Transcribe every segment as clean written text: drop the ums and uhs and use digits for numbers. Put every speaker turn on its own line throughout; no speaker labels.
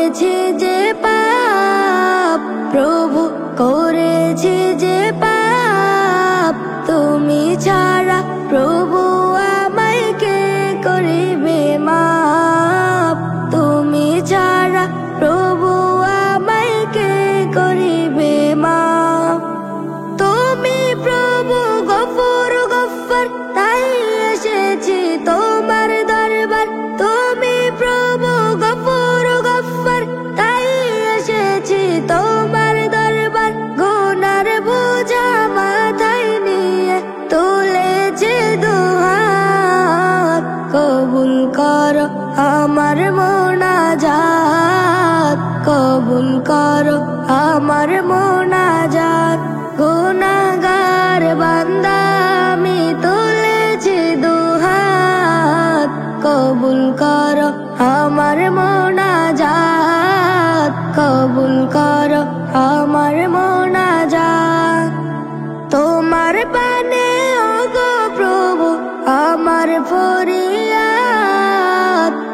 করেছি যে পাপ, প্রভু করেছি যে পাপ, তুমি ছাড়া প্রভু আমায় কে করিবে মাপ, তুমি ছাড়া প্রভু আমায় কে করিবে মাপ। তুমি প্রভু গফুর গফ্ফার, তাই এসেছি তোমার দরবার। তুমি প্রভু গফুর গফ্ফার, তাই এসেছি তোমার দরবার। গুনার বোঝা মাথায় নিয়ে তুলেছি দুহাত, কবুল করো আমার মোনাজাত, কবুল করো আমার মোনাজাত। গুনাহগার বান্দা আমি তুলেছি দুহাত, কবুল করো আমার মোনাজাত, কবুল করো আমার মোনাজাত। তোমার পানে ওগো প্রভু আমার ফরিয়াদ,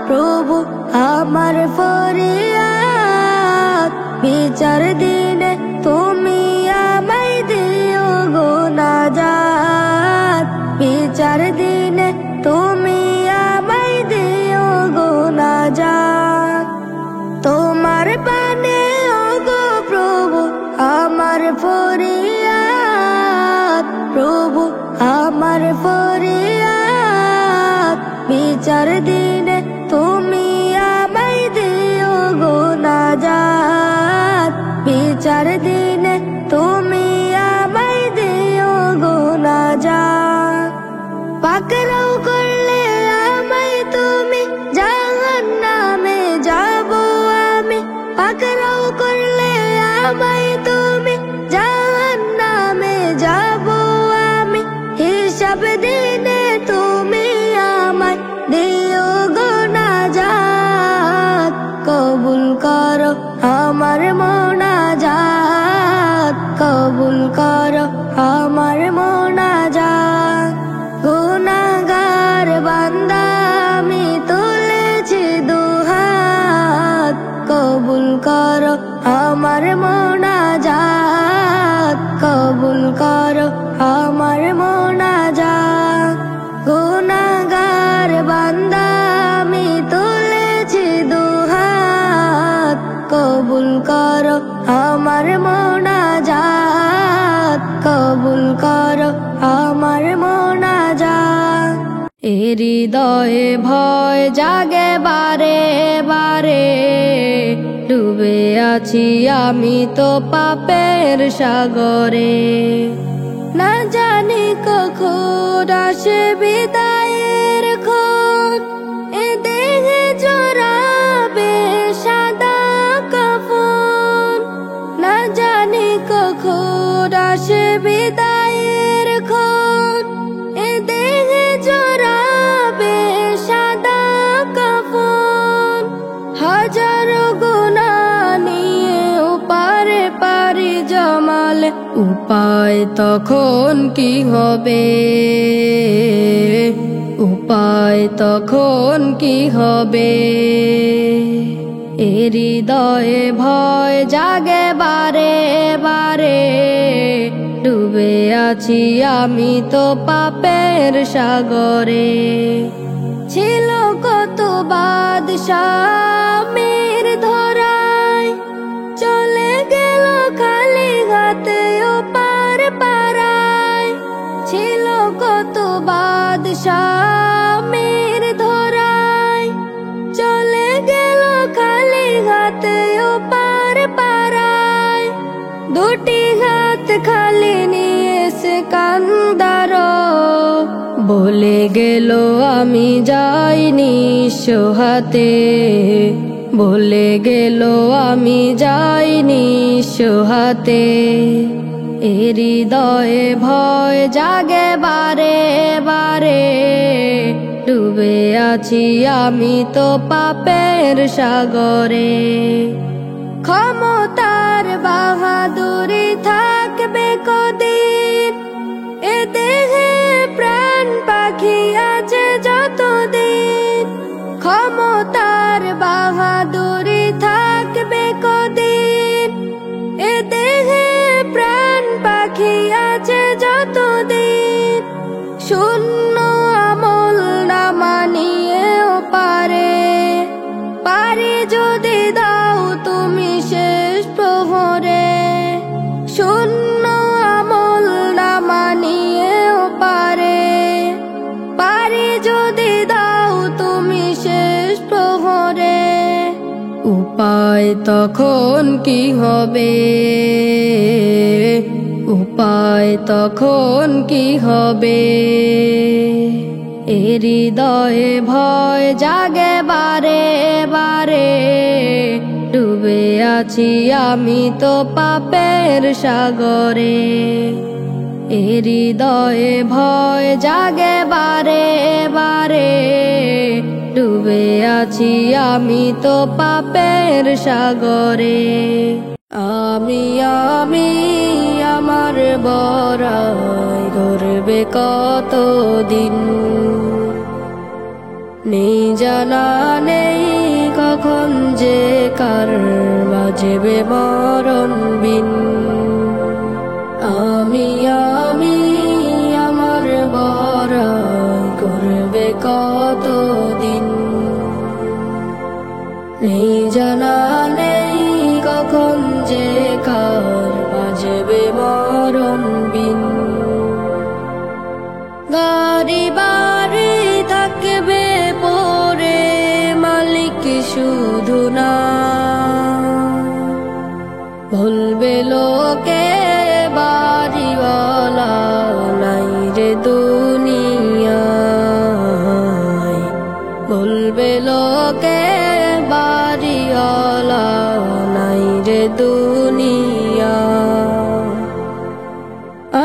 প্রভু আমার ফরিয়াদ। বিচার দিনে তুমি আমায় দিও গো নাজাত, বিচার দিনে তুমি আমায় দিও গো নাজাত। তোমার পানে ওগো প্রভু আমার ফরিয়াদ, প্রভু আমার ফরিয়াদ। বিচার দিনে তুমি আমায় দিও গো নাজাত, বিচার দিনে তুমি আমায় দিও গো নাজাত। পাকড়াও করলে আমায় তুমি জাহান্নামে যাব আমি, পাকড়াও করলে আমায় তুমি জাহান্নামে যাব আমি। হিসাব দিনে তুমি আমায় দিও গো নাজাত, কবুল করো আমার মোনাজাত, কবুল করো আমার মোনাজাত। গুনাহগার বান্দা আমি তুলেছি দুহাত, কবুল করো আমার মোনাজাত, কবুল করো আমার মোনাজাত। গুনাহগার বান্দা আমি তুলেছি দুহাত, কবুল করো আমার মোনাজাত, কবুল করো আমার মোনাজাত। এ হৃদয়ে ভয় জাগে বারে বারে, ডুবে আছি আমি তো পাপের সাগরে। না জানি কখন আসে বিদায়ের ক্ষণ, এ দেহে জড়াবে সাদা কাফন। না জানি কখন আসে বিদায়ের ক্ষণ, এ দেহে জড়াবে সাদা কাফন। হাজারো গুনাহ নিয়ে ওপারে পারি জমালে, উপায় তখন কি হবে, উপায় তখন কি হবে। এ হৃদয়ে ভয় জাগে বারে বারে, ডুবে আছি আমি তো পাপের সাগরে। ছিল কত বাদশাহ আমির ধরায়, চলে গেল খালি হাতে ওপার পারায়। ছিল কত বাদশাহ আমির ধরায়, চলে গেল খালি হাতে ওপার পারায়। দুটি হাত খালি নিয়ে সে কান্দার, বলে গেল আমি যাইনি সোহাতে, বলে গেল আমি যাইনি সোহাতে। এ হৃদয়ে ভয় জাগে বারে বারে, ডুবে আছি আমি তো পাপের সাগরে। ক্ষমতার বাহাদুরি থাকবে কদিন, এ দেহে প্রাণ পাখি আছে যতদিন। ক্ষমতার বাহাদুরি থাক যদি দাও তুমি শেষ প্রহরে, শূন্য আমল নামা নিয়েও পারে। পারি যদি দাও তুমি শেষ প্রহরে, উপায় তখন কি হবে? উপায় তখন কি হবে? হৃদয়ে ভয় জাগে বারে বারে, ডুবে আছি আমি তো পাপের সাগরে। হৃদয়ে ভয় জাগে বারে বারে, ডুবে আছি আমি তো পাপের সাগরে। আমি আমার বড়াই করবে কতদিন, নেই জানা নেই কখন যে কার বাজবে মরণ বিন। আমি আমার বড়াই করবে কতদিন, নেই জানা নেই কখন যে কার বাজবে মরণ বিন। গাড়ি বাড়ি থাকবে পরে, মালিক শুধু না। বলবে লোকে বাড়িওয়ালা নাই রে দুনিয়ায়। বলবে লোকে বাড়িওয়ালা নাই রে দুনিয়ায়।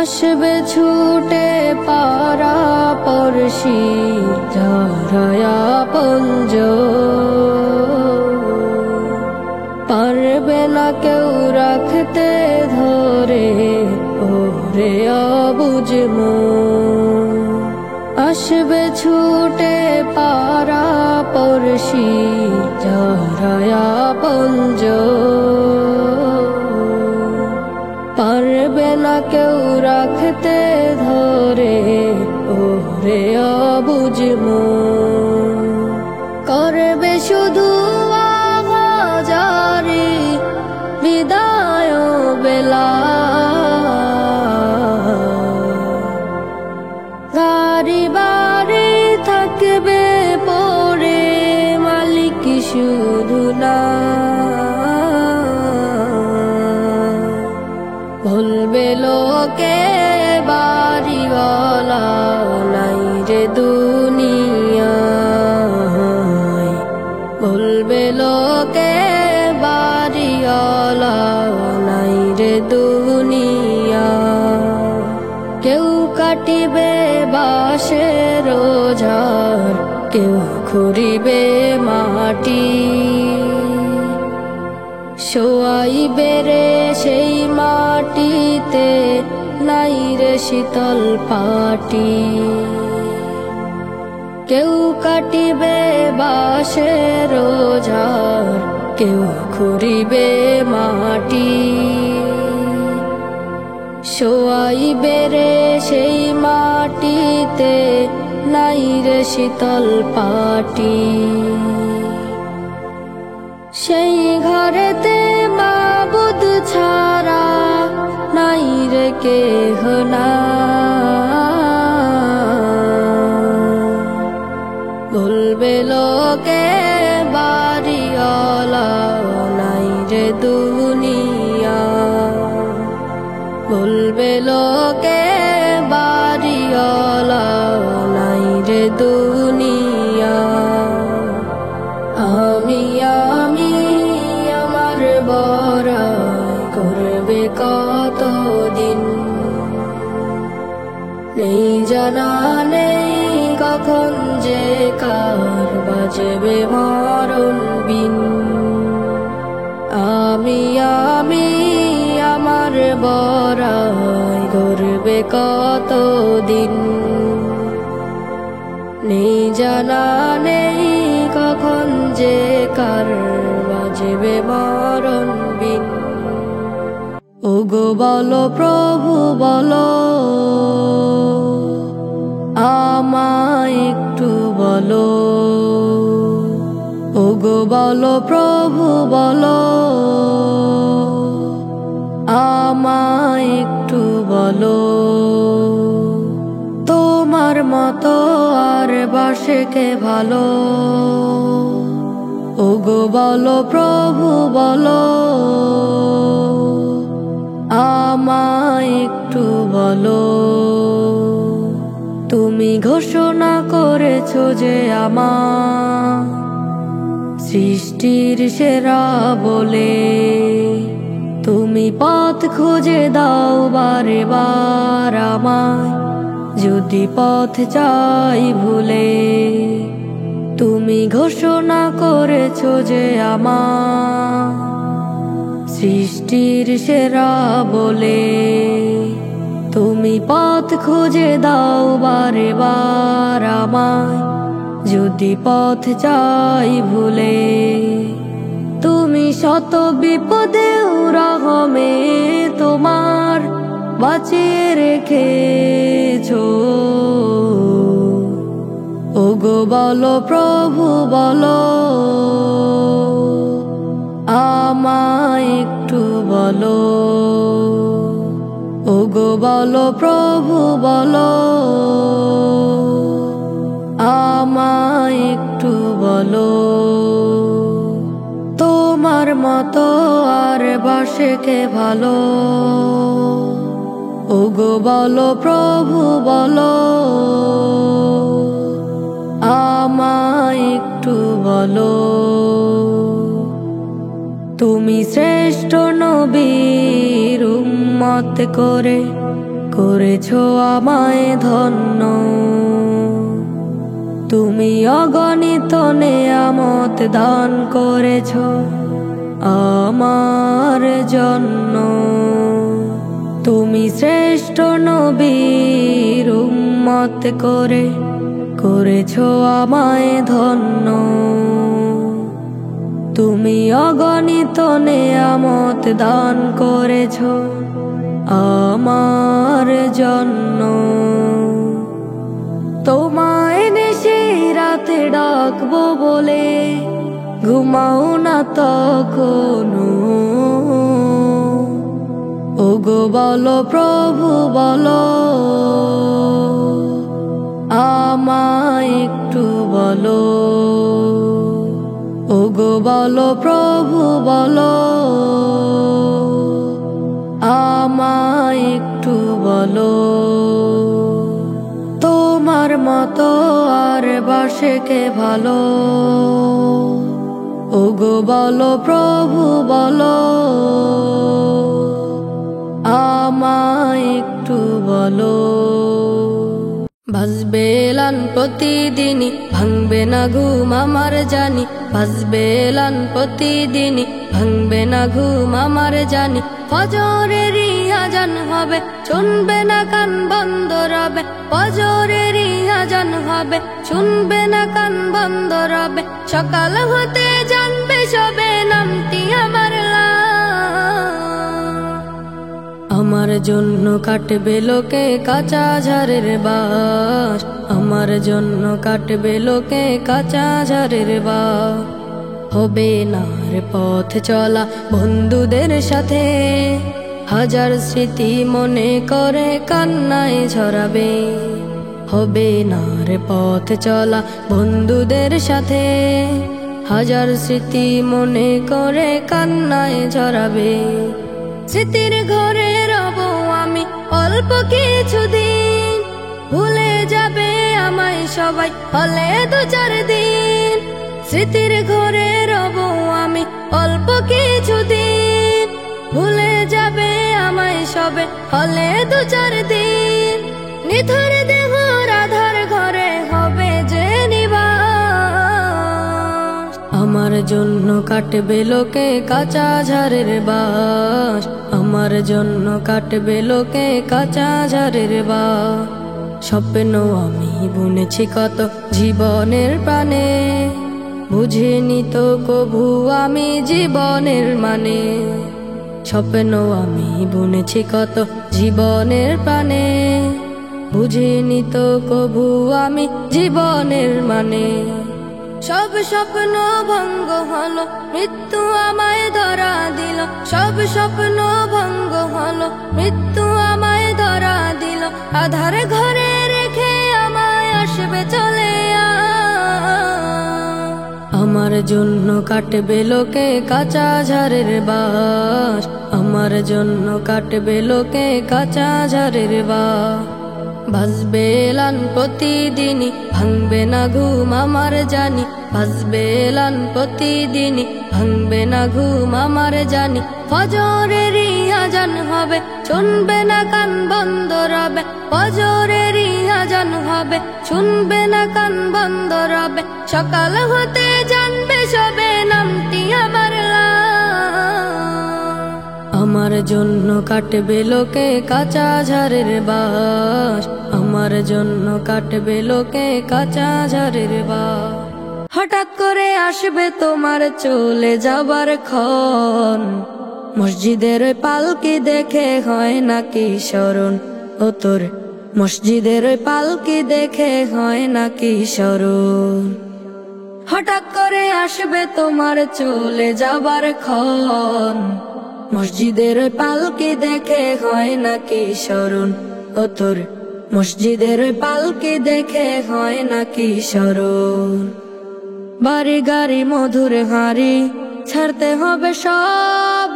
আসবে ছুটে পারা পড়শি যারা আপনজন, পারবে না কেউ রাখতে ধরে ওরে অবুঝ মন। আসবে ছুটে পারা পড়শি যারা আপনজন, পারবে না কেউ রাখতে ধরে ওরে অবুঝ মন। করবে শুধু আওয়াজারি বিদায় বেলা, গাড়ি বাড়ি থাকবে পরে, মালিক শুধু না। বলবে লোকে বাড়িওয়ালা নাই রে দুনিয়ায়। বলবে লোকে বাড়িওয়ালা নাই রে দুনিয়ায়। কেউ কাটিবে বাঁশের ঝাড়, কেউ খুঁড়িবে মাটি, শোয়াইবে রে সেই মাটিতে নাই রে শীতল পাটি। কেউ কাটিবে বাঁশের ঝাড়, কেউ খুঁড়িবে মাটি, শোয়াইবে রে সেই মাটিতে নাই রে শীতল পাটি। সেই ঘরেতে মাবুদ ছাড়া নাই রে কেহ না। বলবে লোকে বাড়িওয়ালা নাই রে দুনিয়া। বলবে লোকে বাড়িওয়ালা নাই রে দুনিয়া। আমি আমার বড়াই করবে কতদিন, নেই জানা নেই কখন যে কার বাজবে মরণ বিন। আমি আমার বড়াই করবে কতদিন, নেই জানা নেই কখন যে কার বাজবে মরণ বিন। ওগো বলো প্রভু বলো, আমায় একটু বলো। ওগো বলো প্রভু বলো, আমায় একটু বলো, তোমার মতো আর বাসে কে ভালো। ওগো বলো প্রভু বলো, আমায় একটু বলো, তুমি ঘোষণা করেছো যে আমার সৃষ্টির সেরা বলে, তুমি পথ খুঁজে দাও বারে বার আমায়, যদি পথ চাই ভুলে। তুমি ঘোষণা করেছো যে আমার সৃষ্টির সেরা বলে, তুমি পথ খুঁজে দাও বারে বার আমায়, যদি পথ চাই ভুলে। তুমি শত বিপদে রহমে তোমার বাঁচিয়ে রেখেছো। ওগো বলো প্রভু বলো, আমায় একটু বলো, ওগো বলো প্রভু বলো, আমায় একটু বলো, তোমার মতো আর বাসে কে ভালো। ওগো বলো প্রভু বলো, আমায় একটু বলো, তুমি শ্রেষ্ঠ নবীর উম্মত করে করেছো আমায় ধন্য। তুমি অগণিত নেয়ামত দান করেছো আমার জন্য। তুমি শ্রেষ্ঠ নবীর উম্মত করে করেছো আমায় ধন্য। তুমি অগণিত নেয়ামত দান করেছো আমার জন্য। তোমায় নিশি রাতে ডাকবো বলে ঘুমাও না তখনো। ওগো বলো প্রভু বলো, আমায় একটু বলো, ওগো বলো প্রভু বলো, আমায় একটু বলো, তোমার মতো আর বাসে কে ভালো। ওগো বলো প্রভু বলো, আমায় একটু বলো। বাজবে এলান প্রতিদিনই, ভাঙবে না ঘুম আমার জানি। বাজবে এলান প্রতিদিনই, ভাঙবে না ঘুম আমার জানি। ফজরেরই আজান হবে, শুনবে না কান বন্ধ রবে। ফজরেরই আজান হবে, শুনবে না কান বন্ধ রবে। সকাল হতে জানবে সবে নামটি আমার আমার জন্য কাটবে লোকে কাঁচা ঝাড়ের বাস। আমার জন্য কাটবে লোকে কাঁচা ঝাড়ের বাস। হবে না রে পথ চলা বন্ধুদের সাথে, হাজার স্মৃতি মনে করে কান্নায় ঝরাবে। হবে না রে পথ চলা বন্ধুদের সাথে, হাজার স্মৃতি মনে করে কান্নায় ঝরাবে। স্মৃতির ঘরে রব আমি অল্প কিছুদিন, ভুলে যাবে আমায় সবাই হলে দু চার দিন। স্মৃতির ঘরে রব আমি অল্প কিছুদিন, ভুলে যাবে আমায় সবে হলে দু চার দিন। নিথর দেহ রাধার ঘরে হবে যে নিবাস। আমার জন্য কাটবে লোকে কাঁচা ঝাড়ের বাস। আমার জন্য কাটবে লোকে কাঁচা ঝাড়ের বাস। স্বপ্ন আমি বুনেছি কত জীবনের প্রাণে, বুঝিনি তো কভু আমি জীবনের মানে। স্বপ্ন আমি বুনেছি কত জীবনের প্রাণে, বুঝিনি তো কভু আমি জীবনের মানে। সব স্বপ্ন ভঙ্গ হলো, মৃত্যু আমায় ধরা দিল। সব স্বপ্ন ভঙ্গ হলো, মৃত্যু আমায় ধরা দিল। আধার ঘরে রেখে আমায় আসবে চলে আমার জন্য কাটবে লোকে কাঁচা ঝাড়ের বাস। আমার জন্য কাটবে লোকে কাঁচা ঝাড়ের বাস। বাজবে এলান প্রতিদিনই, ভাঙবে না ঘুম আমার জানি। বাজবে এলান প্রতিদিনই, ভাঙবে না ঘুম আমার জানি। ফজরেরই আজান হবে, শুনবে না কান বন্ধ রবে। ফজরেরই আজান হবে, শুনবে না কান বন্ধ রবে। সকাল হতে জানবে সবে নামটি আমার আমার জন্য কাটবে লোকে কাঁচা ঝাড়ের বাস। আমার জন্য কাটবে লোকে কাঁচা ঝাড়ের বাস। হঠাৎ করে আসবে তোমার চলে যাবার ক্ষণ, মসজিদের পালকি দেখে হয় নাকি স্মরণ। ও তোর মসজিদের পালকি দেখে হয় নাকি স্মরণ। হঠাৎ করে আসবে তোমার চলে যাবার ক্ষণ, মসজিদের পালকি দেখে হয় নাকি স্মরণ। ও তোর মসজিদের পালকি দেখে হয় নাকি স্মরণ। বাড়ি গাড়ি মধুর হাঁড়ি ছাড়তে হবে সব,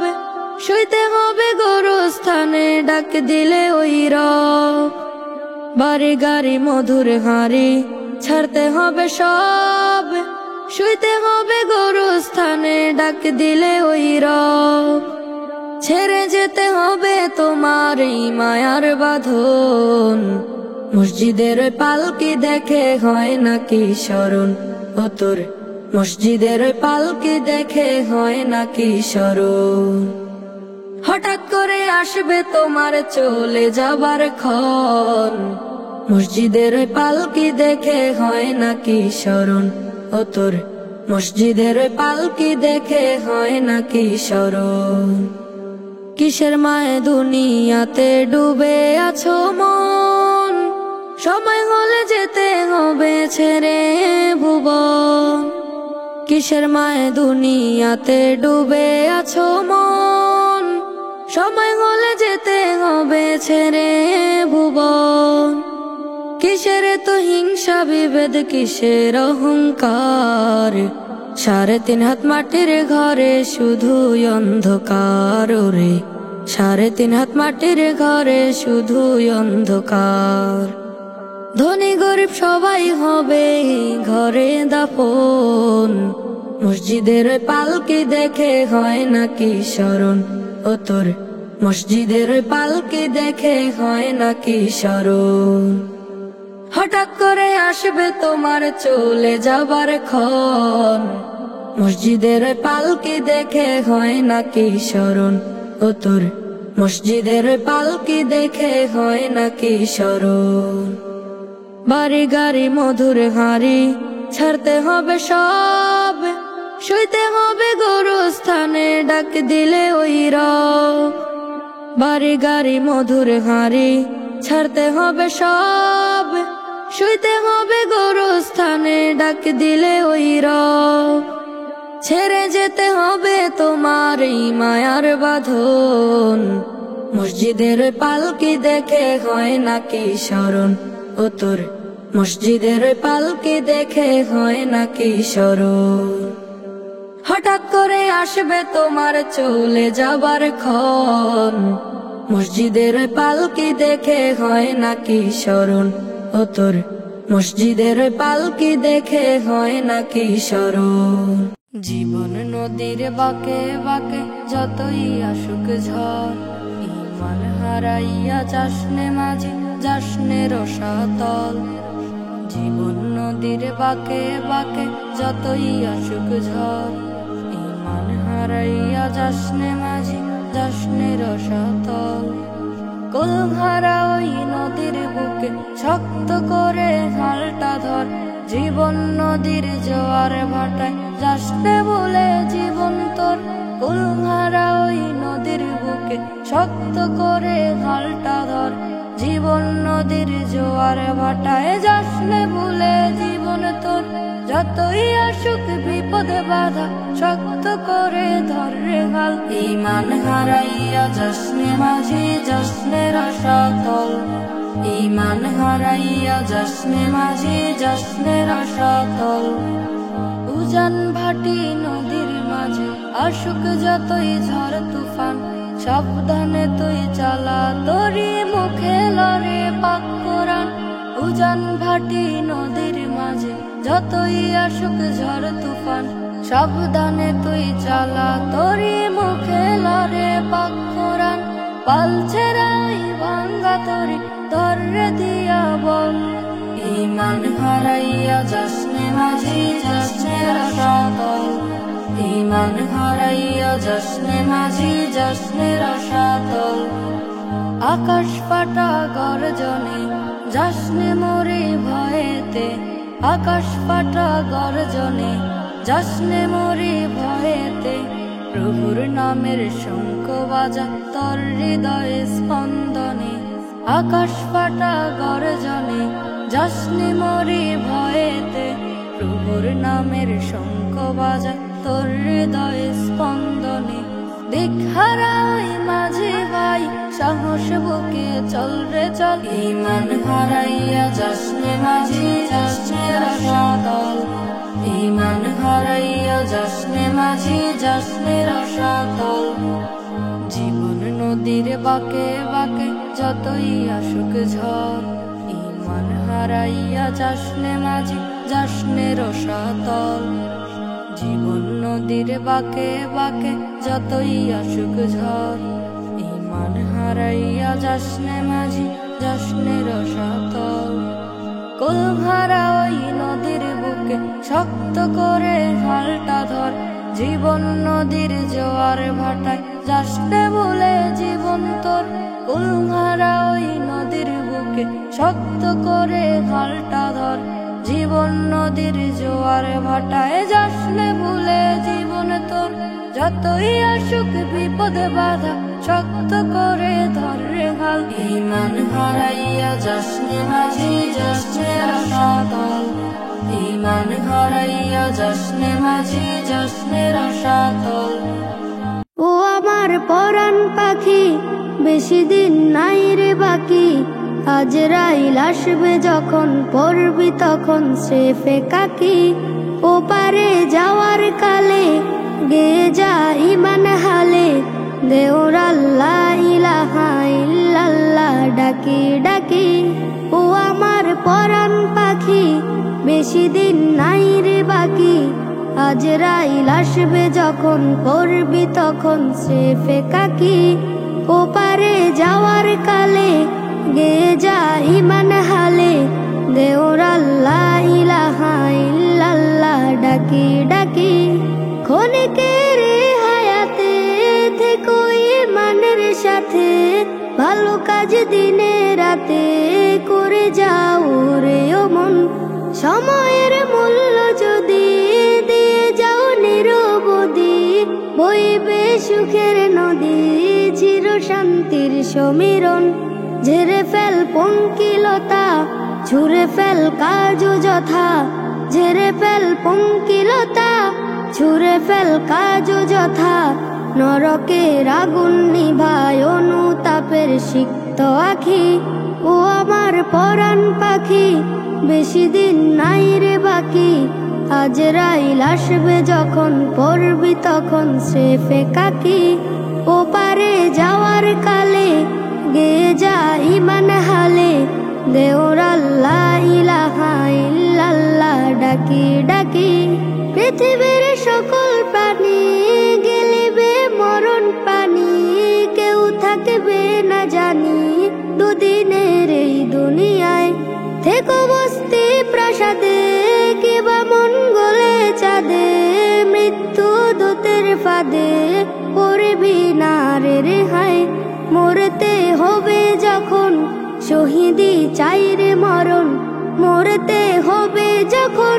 শুইতে হবে গোরস্থানে ডাক দিলে ওই রব। বাড়ি গাড়ি মধুর হাঁড়ি ছাড়তে হবে সব, শুইতে হবে গোরস্থানে ডাক দিলে ওই রব। ছেড়ে যেতে হবে তোমার এই মায়ার বাঁধন, মসজিদের পালকি দেখে হয় নাকি স্মরণ। ও তোর মসজিদের পালকি দেখে হয় নাকি স্মরণ। হঠাৎ করে আসবে তোমার চলে যাবার ক্ষণ, মসজিদের পালকি দেখে হয় নাকি স্মরণ। ও তোর মসজিদের পালকি দেখে হয় নাকি স্মরণ। কিসের মায়ে দুনিয়াতে ডুবে আছো মন, সময় হলে যেতে হবে ছেড়ে ভুবন। কিসের মায়ে দুনিয়াতে ডুবে আছো মন, সময় হলে যেতে হবে ছেড়ে ভুবন। কিসের তো হিংসা বিভেদ, কিসের অহংকার, 3.5 হাত মাটির ঘরে শুধুই অন্ধকার রে। 3.5 হাত মাটির ঘরে শুধুই অন্ধকার। ধনী গরিব সবাই হবে ঘরে দাফন, মসজিদের পালকি দেখে হয় নাকি স্মরণ। ও তোর মসজিদের পালকি দেখে হয় নাকি স্মরণ। হঠাৎ করে আসবে তোমার চলে যাবার ক্ষণ, মসজিদের পালকি দেখে হয় নাকি স্মরণ। ও তোর মসজিদের পালকি দেখে হয় নাকি স্মরণ। বাড়ি গাড়ি মধুর হাঁড়ি ছাড়তে হবে সব, শুইতে হবে গোরস্থানে ডাক দিলে ওই রব। বাড়ি গাড়ি মধুর হাঁড়ি ছাড়তে হবে সব, শুইতে হবে গোরস্থানে ডাক দিলে ওই রব। ছেড়ে যেতে হবে তোমার এই মায়ার বাঁধন, মসজিদের পালকি দেখে হয় নাকি স্মরণ। ও তোর মসজিদের পালকি দেখে হয় নাকি স্মরণ। হঠাৎ করে আসবে তোমার চলে যাবার ক্ষণ, মসজিদের পালকি দেখে হয় নাকি স্মরণ। ও তোর মসজিদের পালকি দেখে হয় নাকি স্মরণ। জীবন নদীর বাঁকে বাঁকে যতই আসুক ঝড়, ইমান হারাইয়া যাসনে মাঝি যাসনে রসাতল। জীবন নদীর বাঁকে বাঁকে যতই আসুক ঝড়, ইমান হারাইয়া যাসনে মাঝি যাসনে রসাতল। কুলহারা ওই নদীর বুকে শক্ত করে হালটা ধর, জীবন নদীর জোয়ার ভাটায় যাসনে বলে জীবন তোর। কুলহারা ওই নদীর বুকে শক্ত করে হালটা ধর, জীবন নদীর জোয়ার ভাটায় যাসনে বলে জীবন তোর। যতই আসুক বিপদে বাধা শক্ত করে ধরে গাল।
ঈমান হারাইয়া জশ্নে মাঝি জশ্নের আশাতল, ঈমান হারাইয়া জশ্নে মাঝি জশ্নের আশাতল।
উজান ভাটি নদীর মাঝে আসুক যতই ঝড় তুফান, সাবধানে তুই চালা তোরি মুখে লড়ে পাক কোরআন। উজান ভাটি নদীর মাঝে যতই আসুক ঝড় তুফান, সাবধানে তুই চালা তোরি মুখে লড়ে পাক কোরআন। পাল ছেড়াই ভাঙ্গা তোরি ধরে দিয়া বল।
ঈমান হারাইয়া জশ্নে মাঝি জশ্নের আশাতল, ঈমান হারাইয়া জশ্নে মাঝি জশ্নের আশাতল।
আকাশ ফাটা গর্জনে জশ্নে মরে ভয়েতে, আকাশ ফাটা গর্জনে জশ্নে মরে ভয়েতে। প্রভুর নামের শঙ্খ বাজা তোর হৃদয় স্পন্দনে, আকাশ ফাটা গর্জনে জশ্নে মরে ভয়েতে। প্রভুর নামের শঙ্খ বাজা তোর হৃদয় স্পন্দনে। দিকহারাই মাঝে ভাই সাহস বুকে চল রে চল।
ঈমান হারাইয়া জশ্নে মাঝি জশ্নের আশাতল, ঈমান হারাইয়া জশ্নে মাঝি জশ্নের আশাতল।
জীবন নদীর বাঁকে বাঁকে যতই আসুক ঝড়, ঈমান হারাইয়া জশ্নে মাঝি জশ্নের আশাতল। জীবন নদীর বাঁকে বাঁকে যতই আসুক ঝড়, ঈমান হারাইয়া জশ্নে মাঝি জশ্নের আশাতল। কুলহারা ওই নদীর বুকে শক্ত করে হালটা ধর, জীবন নদীর জোয়ার ভাটায় যাসনে ভুলে জীবন তোর। কুলহারা ওই নদীর বুকে শক্ত করে হালটা ধর, জীবন নদীর জোয়ার ভাটায় যাসনে ভুলে জীবন তোর। যতই আসুক বিপদে বাধা শক্ত করে ধরে হাল।
ঈমান হারাইয়া জশ্নে মাঝি জশ্নের আশাতল, ঈমান হারাইয়া জশ্নে মাঝি জশ্নের আশাতল।
ও আমার পরাণ পাখি বেশি দিন নাই রে বাকি, আজরাইল আসবে যখন পড়বি তখন স্রেফে কাকি। ও পারে যাওয়ার কালে গেয়ে যা ঈমান হালে, দেওর আল্লাহ ইলাহা ইল্লাল্লাহ ডাকি ডাকি। ও আমার পরাণ পাখি বেশি দিন নাই রে বাকি, আজরাইল আসবে যখন পড়বি তখন স্রেফে কাকি। ও পারে যাওয়ার কালে গেয়ে যা ঈমান হালে, দেওর আল্লাহ ইলাহা ইল্লাল্লাহ ডাকি ডাকি। ক্ষণিকের হায়াতে থেকো ঈমানের সাথে, ভালো কাজ দিনে রাতে করে যাও রে ও মন। সময়ের মূল্য যদি দিয়ে যাও নিরবধি, বইবে সুখের নদী চির শান্তির সমীরণ। ঝেড়ে ফেল পঙ্কিলতা ছুঁড়ে ফেল কাজ যথা, ঝেড়ে ফেল পঙ্কিলতা ছুঁড়ে ফেল কাজ যথা। নরকের আগুন নিভায় অনুতাপের সিক্ত আখি। ও আমার পরাণ পাখি বেশি দিন নাই রে বাকি, আজরাইল আসবে যখন পড়বি তখন স্রেফে কাকি। ও পারে যাওয়ার কালে গেয়ে যা ঈমান হালে, দেওর আল্লাহ ইলাহা ইল্লাল্লাহ ডাকি ডাকি। পৃথিবীর সকল প্রাণী গেলিবে মরণ পানি, কেউ থাকবে না জানি দুদিনের এই দুনিয়ায়। থেকো বস্তি প্রাসাদে কিবা মঙ্গলে চাঁদে, মৃত্যু দূতের ফাঁদে পড়বি না রে রেহাই। মরতে হবে যখন শহীদি চাই রে মরণ, মরতে হবে যখন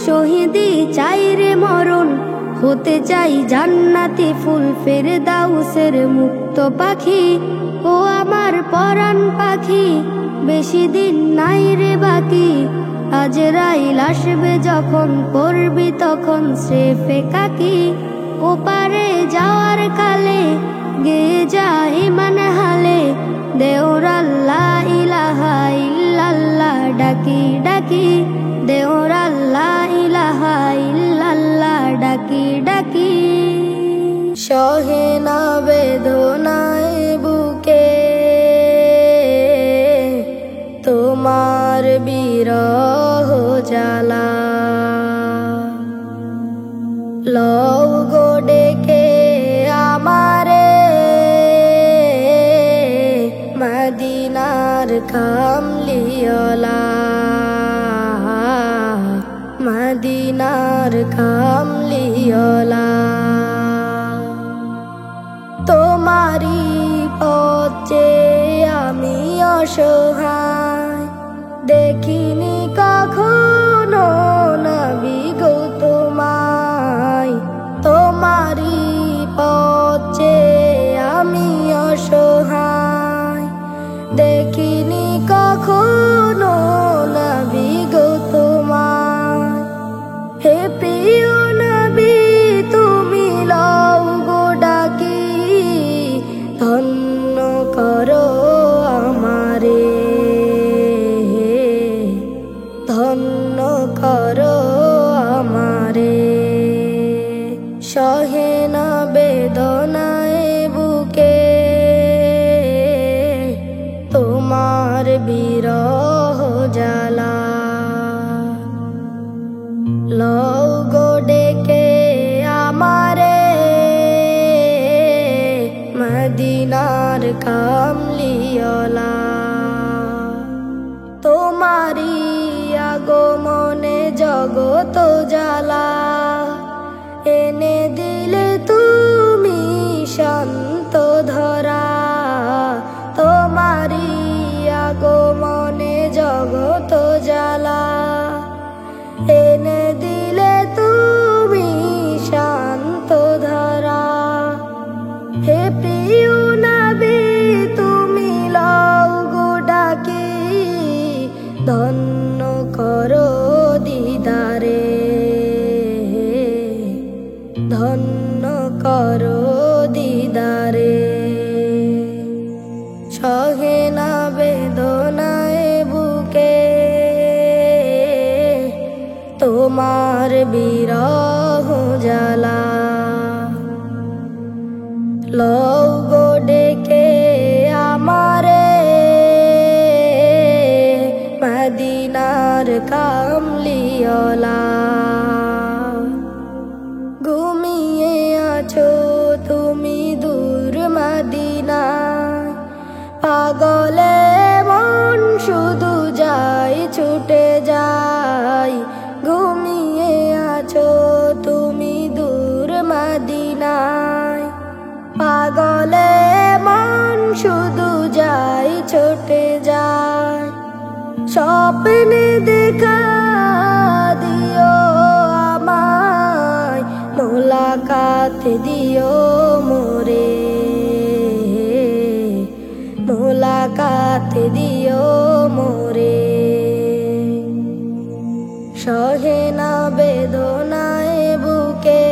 শহীদি চাই রে মরণ। হতে চাই জান্নাতি ফুল ফেরদাউসের মুক্ত পাখি। ও আমার পরাণ পাখি বেশি দিন নাই রে বাকি, আজরাইল আসবে যখন পড়বি তখন স্রেফে কাকি। ওপারে যাওয়ার কালে গেয়ে যায় ইমান হালে, দেওর আল্লাহ ইলাহা ইল্লাল্লাহ ডাকি ডাকি, দেওর আল্লাহ ইলাহা ইল্লাল্লাহ ডাকি ডাকি। সহে না বেদনায় বুকে তোমার বিরহ জ্বালা, লও গো ডেকে আমারে মদিনার কামলিওয়ালা, মদিনার কামলিওয়ালা। তোমারি পথে আমি অসহায়, দেখিনি কখনো নবী গো তোমায়। তোমারি পথে আমি অসহায়, দেখিনি কখনো নবী গো তোমায়। হে প্রিয় নবী তুমি লও গো ডাকি, ধন্য করো আমারে, ধন্য করো আমারে। সহে না বেদনায় বুকে তোমার বিরহ জ্বালা, লও গো ডেকে আমারে মদিনার কামলিওয়ালা। তোমারি আগমনে জগত জ্বালা, এনে দিলে তুমি শান্ত ধরা। তোমারি আগমনে জগত জ্বালা, এনে দিলে তুমি শান্ত ধরা। হে প্রিয় নবী তুমি লও গো ডাকি, ধন্য করো দিদারে, ধন্য করো দিদারে। সহে না বেদনায় বুকে তোমার বিরহ জ্বালা, লও গো ডেকে আমারে মদিনার কামলিওয়ালা। ঘুমিয়ে আছো তুমি দূর মদিনায়, পাগলে মন শুধু যায় ছুটে যায়। ঘুমিয়ে আছো তুমি দূর মদিনায়, পাগলে মন শুধু যায় ছুটে যায়। স্বপ্নে দেখা দিও আমায়, মোলাকাত দিও মোরে, মোলাকাত দিও মোরে। সহে না বেদনায় বুকে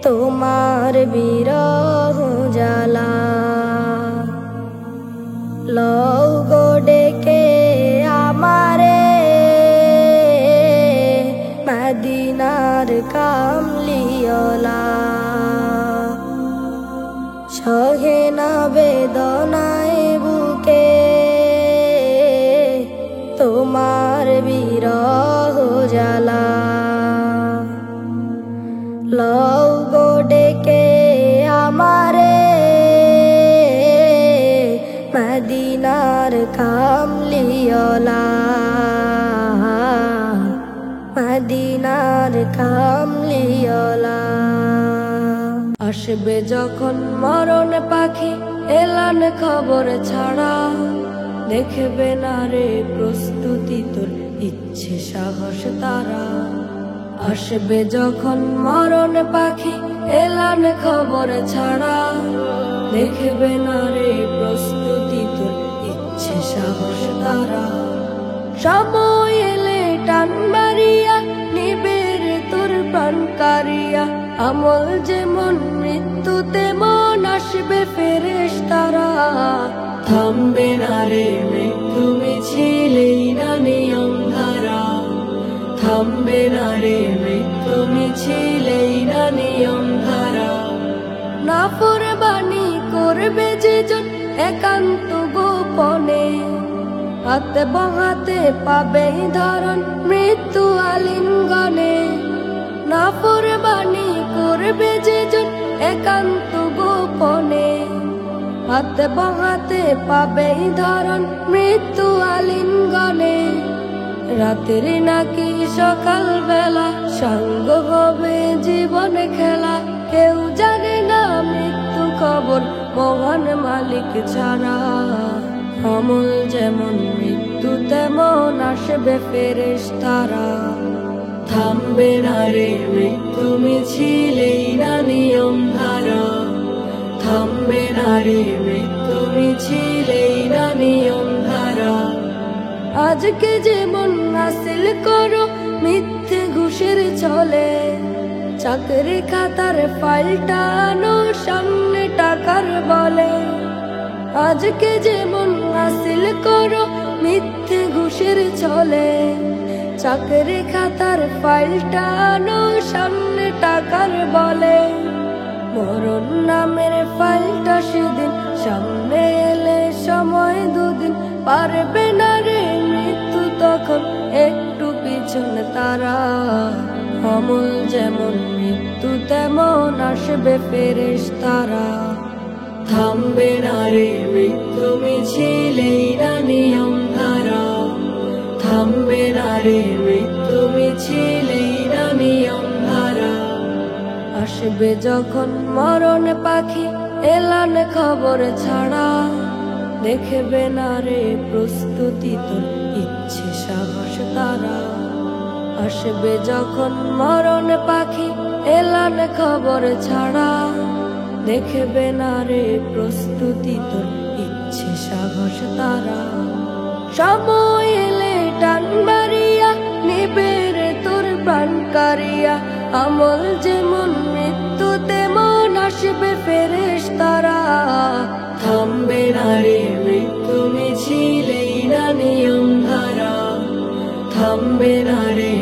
তোমার বিরহ জ্বালা, লও গো ডেকে আমারে মদিনার কামলিওয়ালা। সহে না বেদনায় বুকে তোমার বিরহ জ্বালা, লও গো ডেকে আমারে মদিনার কামলিওয়ালা, মদিনার কামলিওয়ালা। আসবে যখন মরণ পাখি এলান খবর ছাড়া, দেখবে না রে প্রস্তুতি তোর ইচ্ছে সাহস তারা। আসবে যখন মরণ পাখি এলান খবর ছাড়া, দেখবে না রে প্রস্তুতি তোর
ইচ্ছে সাহস তারা।
সময় এলে টান মারিয়া নিবে রে তোর প্রাণ কারিয়া, আমল যেমন মৃত্যু তেমন আসবে ফেরেশতারা।
থামবে না রে মৃত্যু মিছিলেই না নিয়ম ধারা, থামবে না রে মৃত্যু মিছিলেই না নিয়ম ধারা।
নাফরমানি করবে যেজন একান্ত গোপনে, হাতে বাহাতে পাবে ধরন মৃত্যু আলিঙ্গনে। নাফরমানি করবে যেজন একান্ত গোপনে, হাতে বাহাতে পাবে ধরন মৃত্যু আলিঙ্গনে। রাতের নাকি সকাল বেলা সঙ্গ হবে জীবন খেলা, কেউ জানে না মৃত্যু খবর মহান মালিক ছাড়া। আমল যেমন মৃত্যু তেমন আসবে ফেরেশতারা।
থামবে না রে মৃত্যু মিছিলেই না নিয়ম ধারা, থামবে না রে মৃত্যু মিছিলেই না নিয়ম ধারা।
আজকে যেমন হাসিল করো মিথ্যে ঘুষের ছলে, চাকরি খাতার ফাইলটানো সামনে টাকার বলে। আজকে যেমন হাসিল করো মিথ্যে ঘুষের ছলে, চাকরি খাতার ফাইলটানো সামনে টাকার বলে। মরণ নামের ফাইলটা সেদিন সামনে এলে সময় দুদিন, পারবে না রে মৃত্যু তখন একটু পিছনে তারা। আমল যেমন মৃত্যু তেমন আসবে ফেরেশতারা।
থামবে না রে মৃত্যু মিছিলেই না নিয়ম ধারা, থামবে না রে মৃত্যু মিছিলেই না নিয়ম ধারা।
আসবে যখন মরণ পাখি এলান খবর ছাড়া, দেখবে না রে প্রস্তুতি তোর ইচ্ছে সাহস তারা। আসবে যখন মরণ পাখি এলান খবর ছাড়া, দেখবে না রে প্রস্তুতি তোর ইচ্ছে সাহস তারা। সময় এলে টান মারিয়া নিবে রে তোর প্রাণ কারিয়া, আমল যেমন মৃত্যু তেমন আসবে ফেরেশতারা।
থামবে না রে মৃত্যু মিছিলেই না নিয়ম ধারা, থামবে না রে